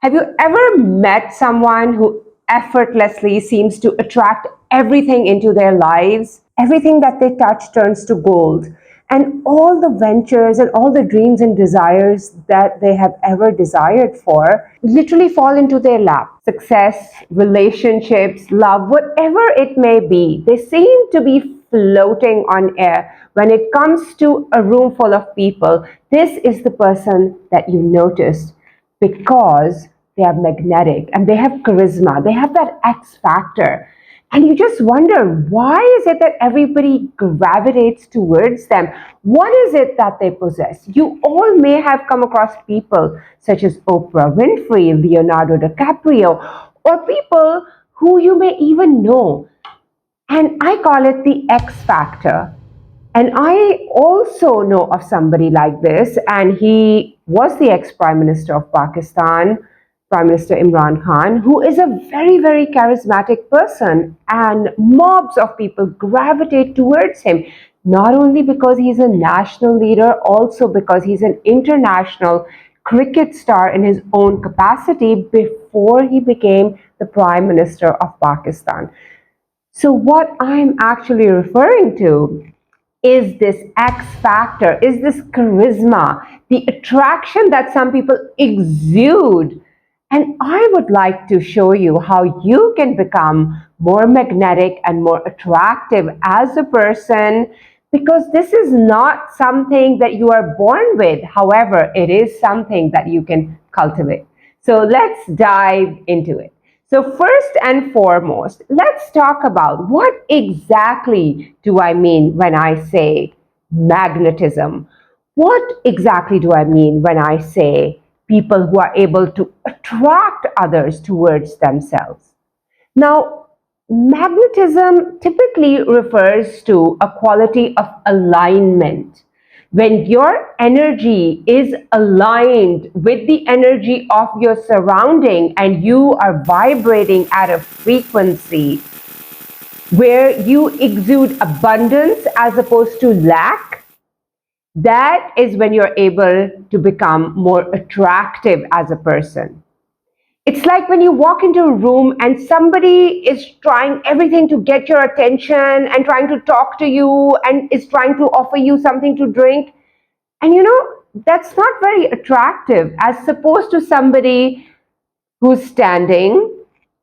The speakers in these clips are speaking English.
Have you ever met someone who effortlessly seems to attract everything into their lives? Everything that they touch turns to gold. And all the ventures and all the dreams and desires that they have ever desired for literally fall into their lap. Success, relationships, love, whatever it may be, they seem to be floating on air. When it comes to a room full of people, this is the person that you noticed because they are magnetic and they have charisma, they have that X factor. And you just wonder, why is it that everybody gravitates towards them? What is it that they possess? You all may have come across people such as Oprah Winfrey, Leonardo DiCaprio, or people who you may even know. And I call it the X factor. And I also know of somebody like this, and he was the ex-Prime Minister of Pakistan, Prime Minister Imran Khan, who is a very, very charismatic person, and mobs of people gravitate towards him, not only because he's a national leader, also because he's an international cricket star in his own capacity before he became the Prime Minister of Pakistan. So what I'm actually referring to is this X factor, is this charisma, the attraction that some people exude. And I would like to show you how you can become more magnetic and more attractive as a person, because this is not something that you are born with. However, it is something that you can cultivate. So let's dive into it. So first and foremost, let's talk about what exactly do I mean when I say magnetism? What exactly do I mean when I say people who are able to attract others towards themselves? Now, magnetism typically refers to a quality of alignment. When your energy is aligned with the energy of your surrounding and you are vibrating at a frequency where you exude abundance as opposed to lack, that is when you're able to become more attractive as a person. It's like when you walk into a room and somebody is trying everything to get your attention and trying to talk to you and is trying to offer you something to drink. And that's not very attractive as opposed to somebody who's standing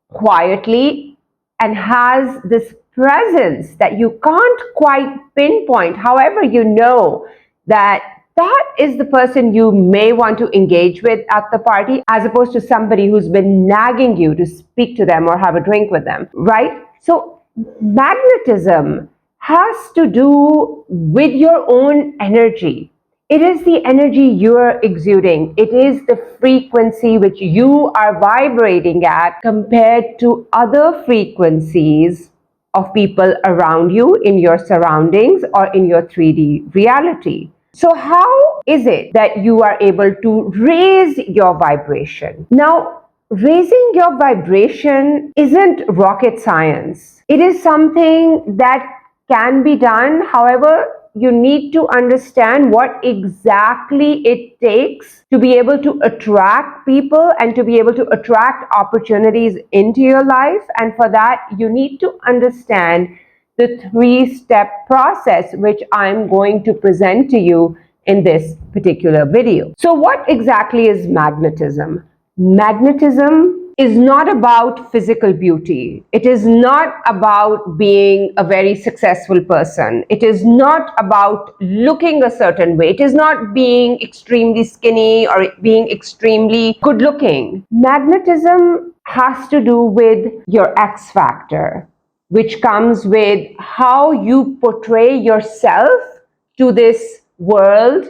quietly and has this presence that you can't quite pinpoint. However, you know that that is the person you may want to engage with at the party, as opposed to somebody who's been nagging you to speak to them or have a drink with them, right? So magnetism has to do with your own energy. It is the energy you're exuding. It is the frequency which you are vibrating at compared to other frequencies of people around you in your surroundings or in your 3D reality. So how is it that you are able to raise your vibration? Now, raising your vibration isn't rocket science. It is something that can be done. However, you need to understand what exactly it takes to be able to attract people and to be able to attract opportunities into your life. And for that, you need to understand the 3-step process, which I'm going to present to you in this particular video. So what exactly is magnetism? Magnetism is not about physical beauty. It is not about being a very successful person. It is not about looking a certain way. It is not being extremely skinny or being extremely good looking. Magnetism has to do with your X factor, which comes with how you portray yourself to this world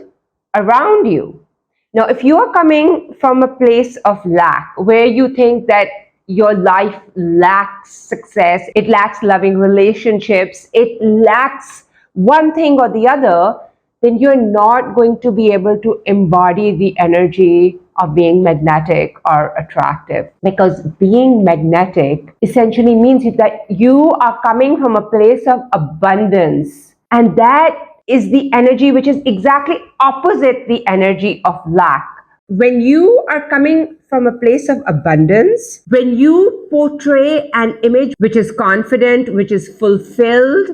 around you. Now, if you are coming from a place of lack, where you think that your life lacks success, it lacks loving relationships, it lacks one thing or the other, then you're not going to be able to embody the energy of being magnetic or attractive. Because being magnetic essentially means that you are coming from a place of abundance, and that is the energy which is exactly opposite the energy of lack. when you are coming from a place of abundance, when you portray an image which is confident, which is fulfilled,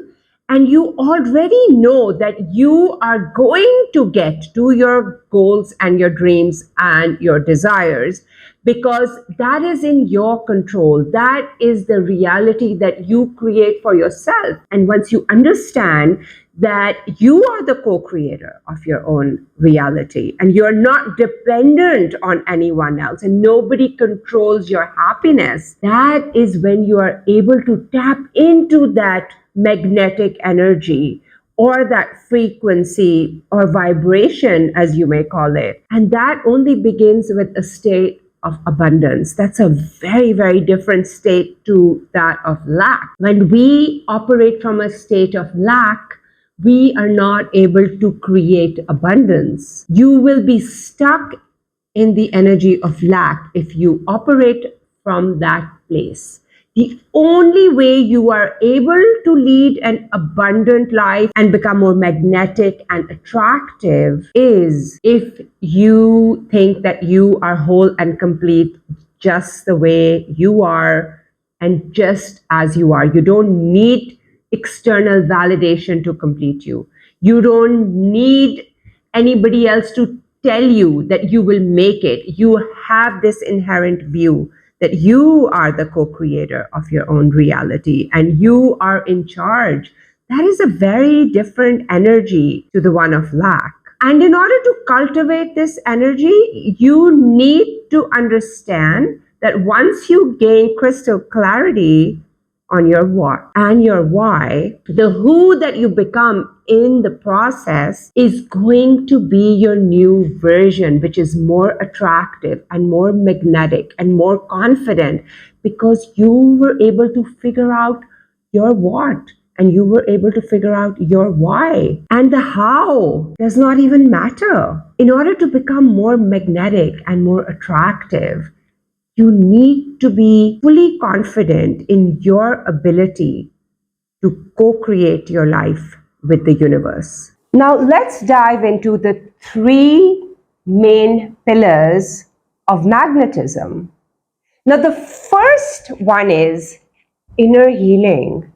and you already know that you are going to get to your goals and your dreams and your desires, because that is in your control. That is the reality that you create for yourself. And once you understand that you are the co-creator of your own reality and you're not dependent on anyone else and nobody controls your happiness, that is when you are able to tap into that magnetic energy or that frequency or vibration, as you may call it. And that only begins with a state of abundance. That's a very, very different state to that of lack. When we operate from a state of lack, we are not able to create abundance. You will be stuck in the energy of lack if you operate from that place. The only way you are able to lead an abundant life and become more magnetic and attractive is if you think that you are whole and complete just the way you are and just as you are. You don't need external validation to complete you. You don't need anybody else to tell you that you will make it. You have this inherent view that you are the co-creator of your own reality and you are in charge. That is a very different energy to the one of lack. And in order to cultivate this energy, you need to understand that once you gain crystal clarity on your what and your why, the who that you become in the process is going to be your new version, which is more attractive and more magnetic and more confident because you were able to figure out your what and you were able to figure out your why. And the how does not even matter. In order to become more magnetic and more attractive, you need to be fully confident in your ability to co-create your life with the universe. Now let's dive into the three main pillars of magnetism. Now the first one is inner healing.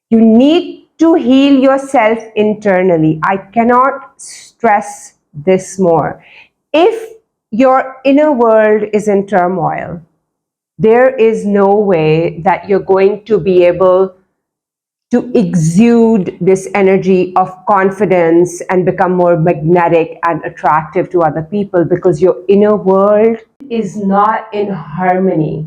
You need to heal yourself internally. I cannot stress this more. If your inner world is in turmoil, there is no way that you're going to be able to exude this energy of confidence and become more magnetic and attractive to other people because your inner world is not in harmony.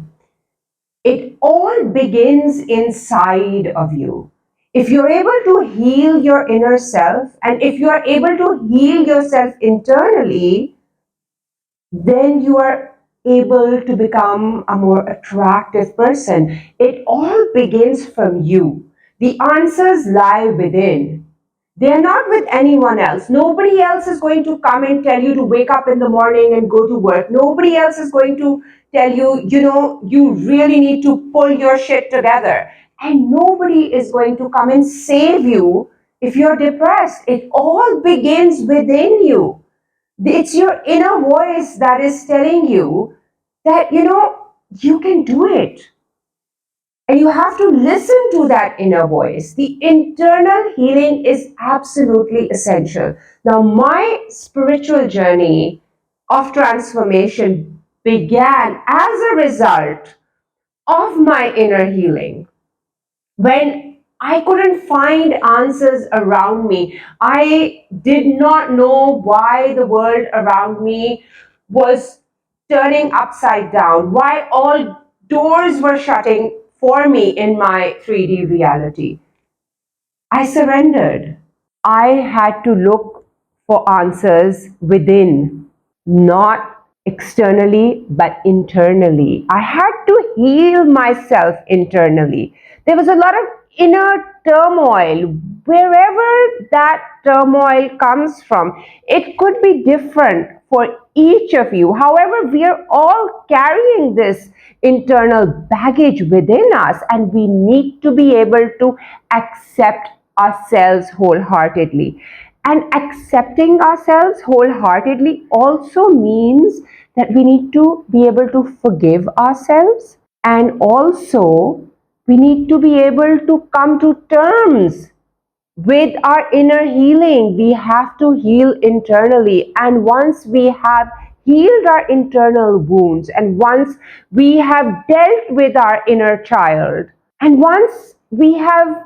It all begins inside of you. If you're able to heal your inner self and if you are able to heal yourself internally, then you are able to become a more attractive person. It all begins from you. The answers lie within. They're not with anyone else. Nobody else is going to come and tell you to wake up in the morning and go to work. Nobody else is going to tell you, you really need to pull your shit together. And nobody is going to come and save you if you're depressed. It all begins within you. It's your inner voice that is telling you that, you can do it. And you have to listen to that inner voice. The internal healing is absolutely essential. Now, my spiritual journey of transformation began as a result of my inner healing. When I couldn't find answers around me, I did not know why the world around me was turning upside down, why all doors were shutting for me in my 3D reality. I surrendered. I had to look for answers within, not externally, but internally. I had to heal myself internally. There was a lot of inner turmoil. Wherever that turmoil comes from, it could be different for each of you. However, we are all carrying this internal baggage within us, and we need to be able to accept ourselves wholeheartedly. And accepting ourselves wholeheartedly also means that we need to be able to forgive ourselves, and also we need to be able to come to terms with our inner healing. We have to heal internally. And once we have healed our internal wounds, and once we have dealt with our inner child, and once we have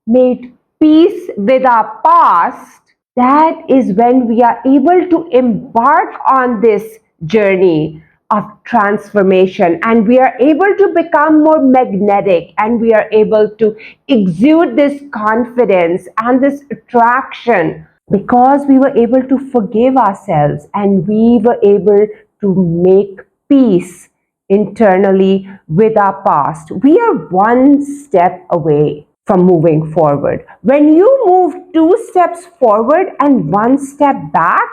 made peace with our past, that is when we are able to embark on this journey of transformation, and we are able to become more magnetic, and we are able to exude this confidence and this attraction, because we were able to forgive ourselves and we were able to make peace internally with our past. We are one step away from moving forward. When you move 2 steps forward and 1 step back,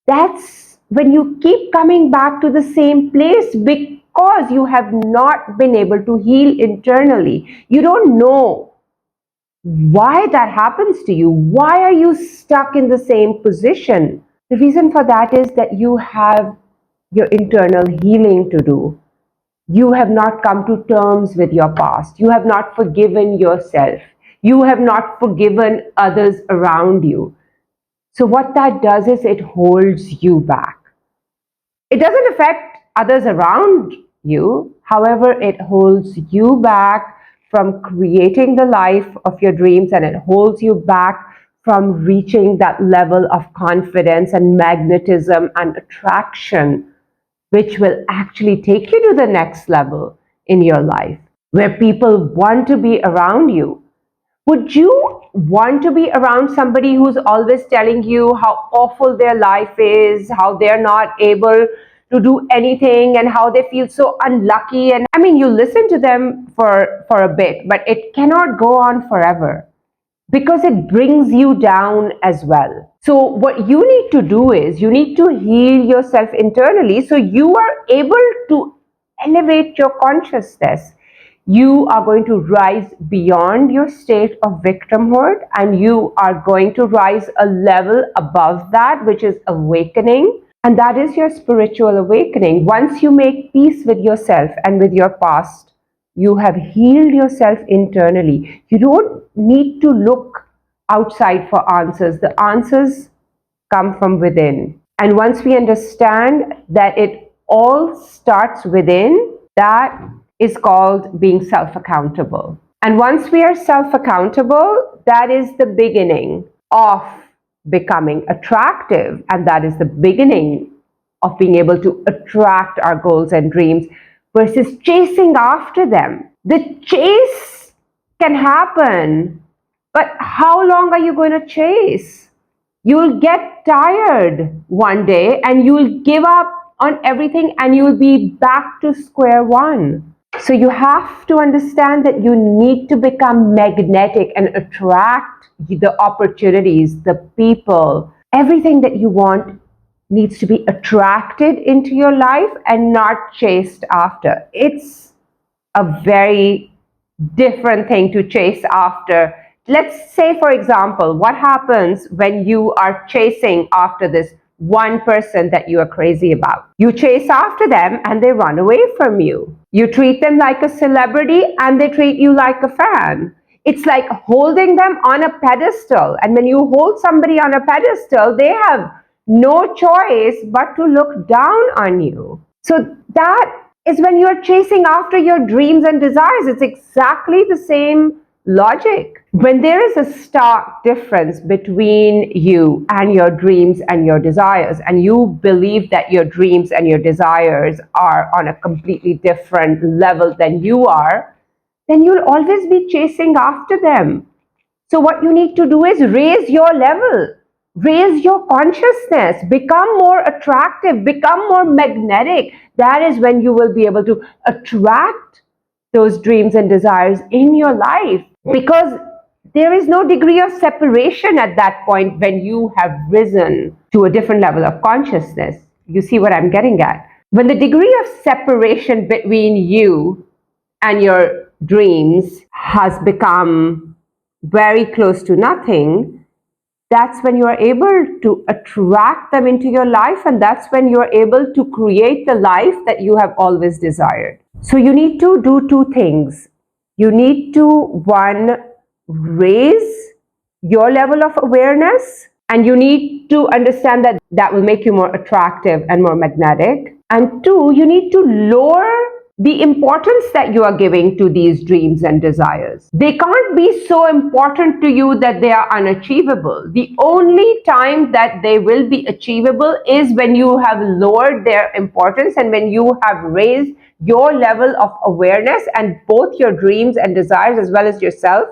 that's when you keep coming back to the same place, because you have not been able to heal internally. You don't know why that happens to you. Why are you stuck in the same position? The reason for that is that you have your internal healing to do. You have not come to terms with your past. You have not forgiven yourself. You have not forgiven others around you. So, what that does is it holds you back. It doesn't affect others around you. However, it holds you back from creating the life of your dreams, and it holds you back from reaching that level of confidence and magnetism and attraction, which will actually take you to the next level in your life, where people want to be around you. Would you want to be around somebody who's always telling you how awful their life is, how they're not able to do anything, and how they feel so unlucky? And I mean, you listen to them for a bit, but it cannot go on forever, because it brings you down as well. So, what you need to do is you need to heal yourself internally so you are able to elevate your consciousness. You are going to rise beyond your state of victimhood, and you are going to rise a level above that, which is awakening. And that is your spiritual awakening. Once you make peace with yourself and with your past, you have healed yourself internally. You don't need to look outside for answers. The answers come from within. And once we understand that it all starts within, that is called being self accountable. And once we are self accountable, that is the beginning of becoming attractive. And that is the beginning of being able to attract our goals and dreams versus chasing after them. The chase can happen, but how long are you going to chase? You'll get tired one day and you'll give up on everything and you'll be back to square one. So you have to understand that you need to become magnetic and attract the opportunities, the people, everything that you want needs to be attracted into your life and not chased after. It's a very different thing to chase after. Let's say, for example, what happens when you are chasing after this one person that you are crazy about? You chase after them and they run away from you. You treat them like a celebrity and they treat you like a fan. It's like holding them on a pedestal. And when you hold somebody on a pedestal, they have no choice but to look down on you. So that is when you're chasing after your dreams and desires. It's exactly the same logic. When there is a stark difference between you and your dreams and your desires, and you believe that your dreams and your desires are on a completely different level than you are, then you'll always be chasing after them. So what you need to do is raise your level, raise your consciousness, become more attractive, become more magnetic. That is when you will be able to attract those dreams and desires in your life, because there is no degree of separation at that point when you have risen to a different level of consciousness. You see what I'm getting at? When the degree of separation between you and your dreams has become very close to nothing, that's when you're able to attract them into your life, and that's when you're able to create the life that you have always desired. So you need to do two things. You need to, one, raise your level of awareness, and you need to understand that that will make you more attractive and more magnetic. And two, you need to lower the importance that you are giving to these dreams and desires. They can't be so important to you that they are unachievable. The only time that they will be achievable is when you have lowered their importance and when you have raised your level of awareness, and both your dreams and desires as well as yourself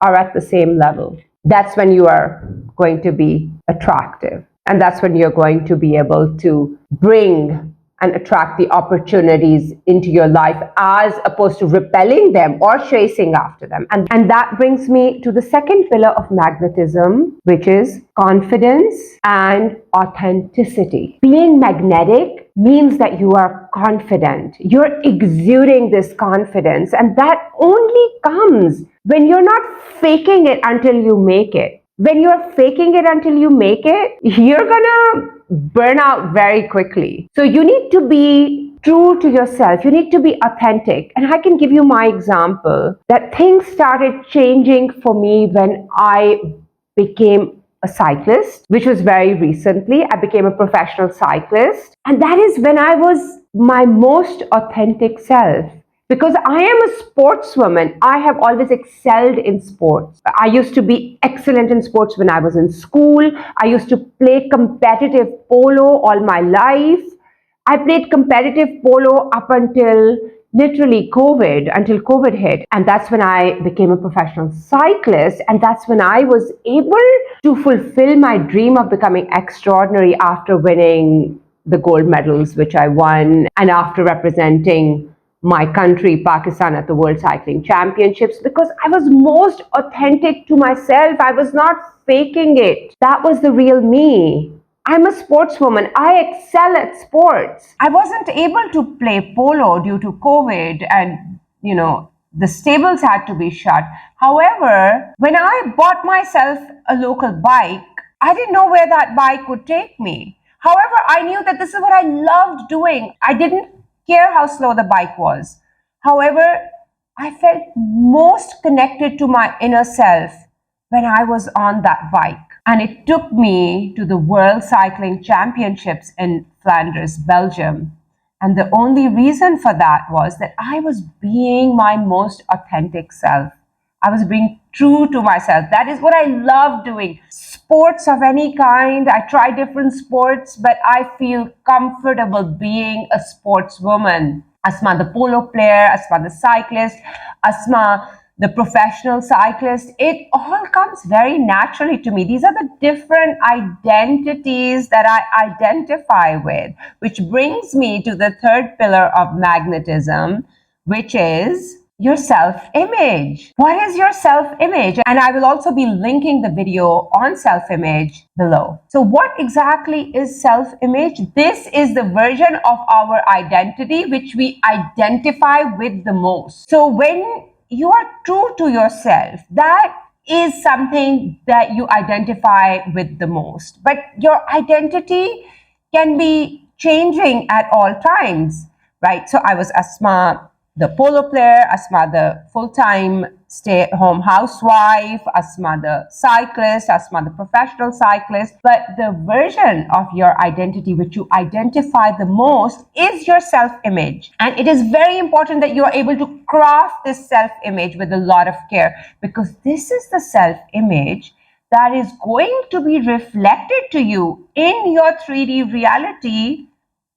are at the same level. That's when you are going to be attractive. And that's when you're going to be able to bring and attract the opportunities into your life as opposed to repelling them or chasing after them. And that brings me to the second pillar of magnetism, which is confidence and authenticity. Being magnetic means that you are confident. You're exuding this confidence, and that only comes when you're not faking it until you make it. When you're faking it until you make it, you're gonna burn out very quickly. So you need to be true to yourself. You need to be authentic. And I can give you my example that things started changing for me when I became a cyclist, which was very recently. I became a professional cyclist. And that is when I was my most authentic self. Because I am a sportswoman, I have always excelled in sports. I used to be excellent in sports when I was in school. I used to play competitive polo all my life. I played competitive polo up until literally until COVID hit. And that's when I became a professional cyclist. And that's when I was able to fulfill my dream of becoming extraordinary after winning the gold medals, which I won, and after representing my country, Pakistan, at the World Cycling Championships, because I was most authentic to myself. I was not faking it. That was the real me. I'm a sportswoman. I excel at sports. I wasn't able to play polo due to COVID, and, the stables had to be shut. However, when I bought myself a local bike, I didn't know where that bike would take me. However, I knew that this is what I loved doing. I didn't care how slow the bike was. However, I felt most connected to my inner self when I was on that bike. And it took me to the World Cycling Championships in Flanders, Belgium. And the only reason for that was that I was being my most authentic self. I was being true to myself. That is what I love doing. Sports of any kind. I try different sports, but I feel comfortable being a sportswoman. Asma, the polo player, Asma, the cyclist, Asma, the professional cyclist. It all comes very naturally to me. These are the different identities that I identify with, which brings me to the third pillar of magnetism, which is your self-image. What is your self-image? And I will also be linking the video on self-image below. So what exactly is self-image? This is the version of our identity which we identify with the most. So when you are true to yourself, that is something that you identify with the most. But your identity can be changing at all times, right? So I was Asma, the polo player, Asma, the full-time stay-at-home housewife, Asma, the cyclist, Asma, the professional cyclist. But the version of your identity which you identify the most is your self-image. And it is very important that you are able to craft this self-image with a lot of care, because this is the self-image that is going to be reflected to you in your 3D reality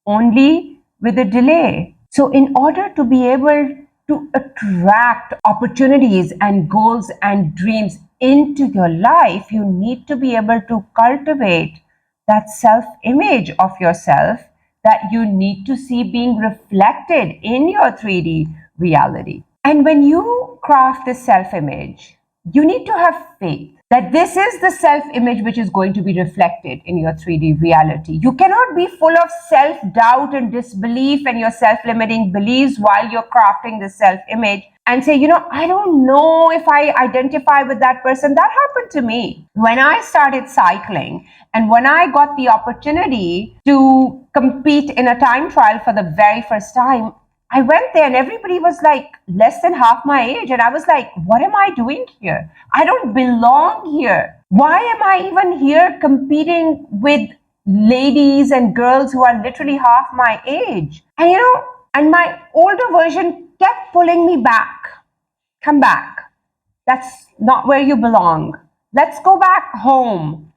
only with a delay. So in order to be able to attract opportunities and goals and dreams into your life, you need to be able to cultivate that self-image of yourself that you need to see being reflected in your 3D reality. And when you craft this self-image, you need to have faith that this is the self-image which is going to be reflected in your 3D reality. You cannot be full of self-doubt and disbelief and your self-limiting beliefs while you're crafting the self-image, and say, I don't know if I identify with that person. That happened to me when I started cycling. And when I got the opportunity to compete in a time trial for the very first time, I went there and everybody was like less than half my age. And I was like, what am I doing here? I don't belong here. Why am I even here competing with ladies and girls who are literally half my age? And my older version kept pulling me back. Come back. That's not where you belong. Let's go back home,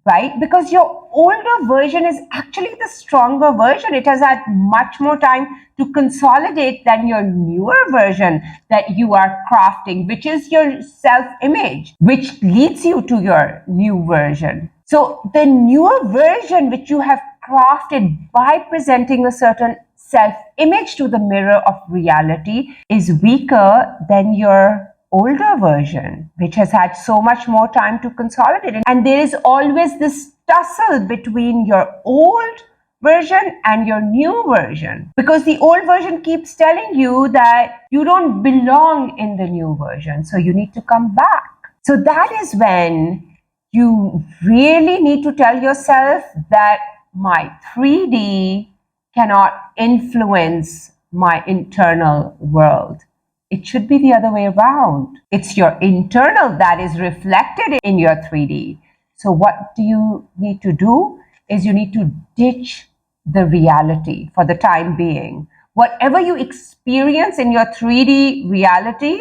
right? Because your older version is actually the stronger version. It has had much more time to consolidate than your newer version that you are crafting, which is your self-image, which leads you to your new version. So the newer version, which you have crafted by presenting a certain self-image to the mirror of reality, is weaker than your older version, which has had so much more time to consolidate. And there is always this tussle between your old version and your new version, because the old version keeps telling you that you don't belong in the new version, so you need to come back. So that is when you really need to tell yourself that my 3D cannot influence my internal world. It should be the other way around. It's your internal that is reflected in your 3D. So what do you need to do is you need to ditch the reality for the time being. Whatever you experience in your 3D reality,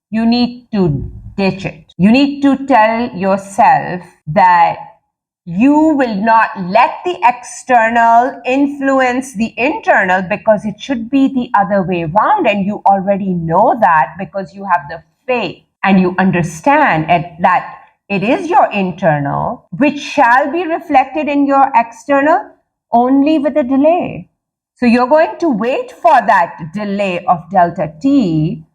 you need to ditch it. You need to tell yourself that you will not let the external influence the internal, because it should be the other way around. And you already know that because you have the faith and you understand that it is your internal which shall be reflected in your external, only with a delay. So you're going to wait for that delay of delta T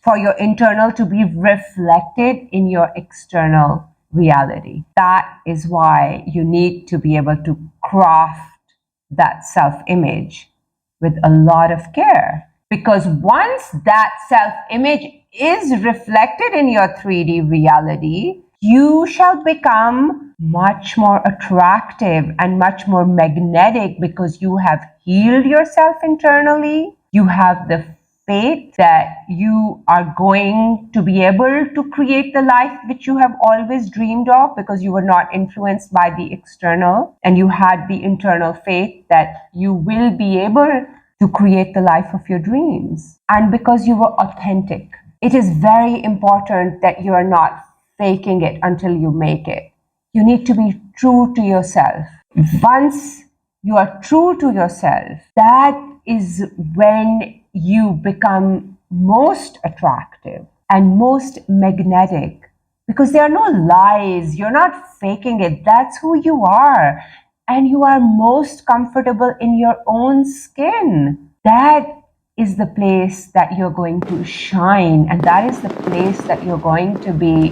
for your internal to be reflected in your external reality. That is why you need to be able to craft that self-image with a lot of care. Because once that self-image is reflected in your 3D reality, you shall become much more attractive and much more magnetic, because you have healed yourself internally. You have the faith that you are going to be able to create the life which you have always dreamed of, because you were not influenced by the external, and you had the internal faith that you will be able to create the life of your dreams. And because you were authentic. It is very important that you are not faking it until you make it. You need to be true to yourself. Once you are true to yourself, that is when you become most attractive and most magnetic, because there are no lies. You're not faking it. That's who you are. And you are most comfortable in your own skin. That is the place that you're going to shine, and that is the place that you're going to be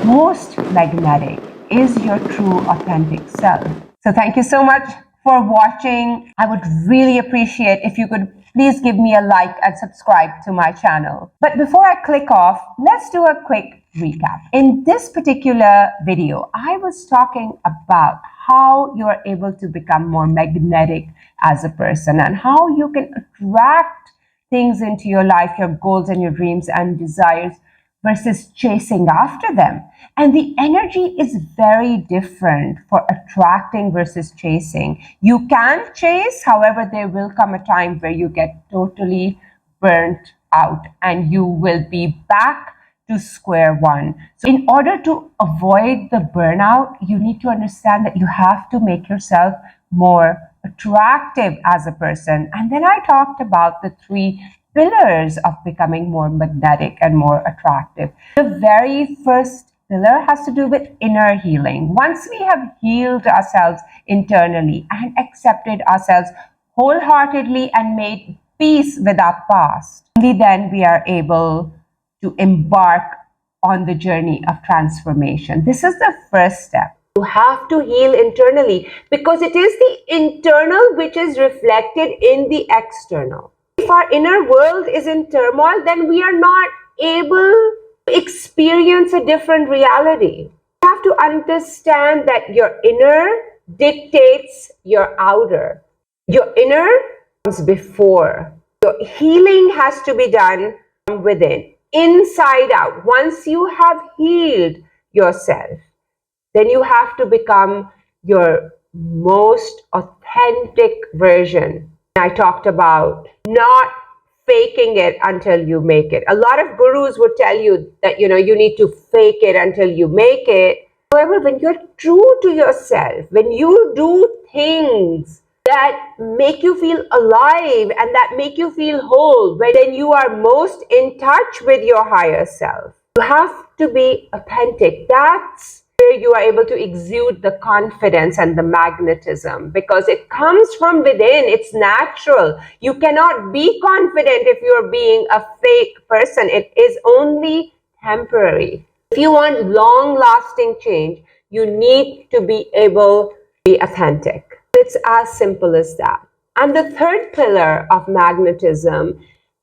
most magnetic, is your true authentic self. So thank you so much for watching. I would really appreciate if you could please give me a like and subscribe to my channel. But before I click off, let's do a quick recap. In this particular video, I was talking about how you are able to become more magnetic as a person, and how you can attract things into your life, your goals and your dreams and desires, versus chasing after them. And the energy is very different for attracting versus chasing. You can chase, however, there will come a time where you get totally burnt out and you will be back to square one. So in order to avoid the burnout, you need to understand that you have to make yourself more attractive as a person. And then I talked about the 3 pillars of becoming more magnetic and more attractive. The very first pillar has to do with inner healing. Once we have healed ourselves internally and accepted ourselves wholeheartedly and made peace with our past, only then we are able to embark on the journey of transformation. This is the first step. You have to heal internally, because it is the internal which is reflected in the external. If our inner world is in turmoil, then we are not able to experience a different reality. You have to understand that your inner dictates your outer. Your inner comes before. Your healing has to be done from within, inside out. Once you have healed yourself, then you have to become your most authentic version. I talked about not faking it until you make it. A lot of gurus would tell you that, you need to fake it until you make it. However, when you're true to yourself, when you do things that make you feel alive and that make you feel whole, when you are most in touch with your higher self, you have to be authentic. That's where you are able to exude the confidence and the magnetism, because it comes from within. It's natural. You cannot be confident if you're being a fake person. It is only temporary. If you want long-lasting change, you need to be able to be authentic. It's as simple as that. And the third pillar of magnetism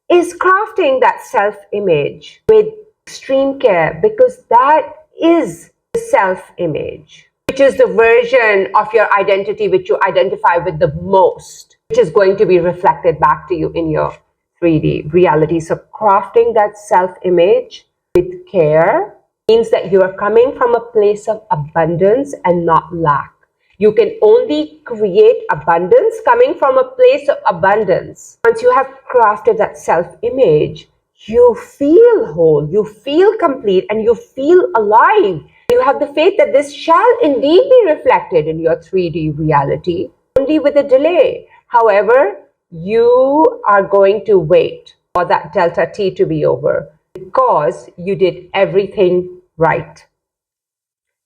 is crafting that self-image with extreme care, because that is the self-image, which is the version of your identity which you identify with the most, which is going to be reflected back to you in your 3D reality. So crafting that self-image with care means that you are coming from a place of abundance and not lack. You can only create abundance coming from a place of abundance. Once you have crafted that self-image, you feel whole, you feel complete, and you feel alive. You have the faith that this shall indeed be reflected in your 3D reality, only with a delay. However, you are going to wait for that delta T to be over, because you did everything right.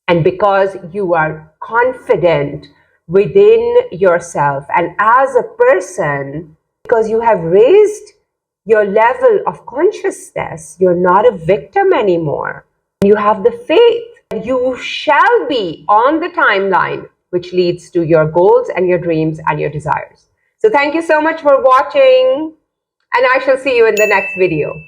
And because you are confident within yourself, and as a person, because you have raised your level of consciousness, you're not a victim anymore. You have the faith that you shall be on the timeline which leads to your goals and your dreams and your desires. So thank you so much for watching, and I shall see you in the next video.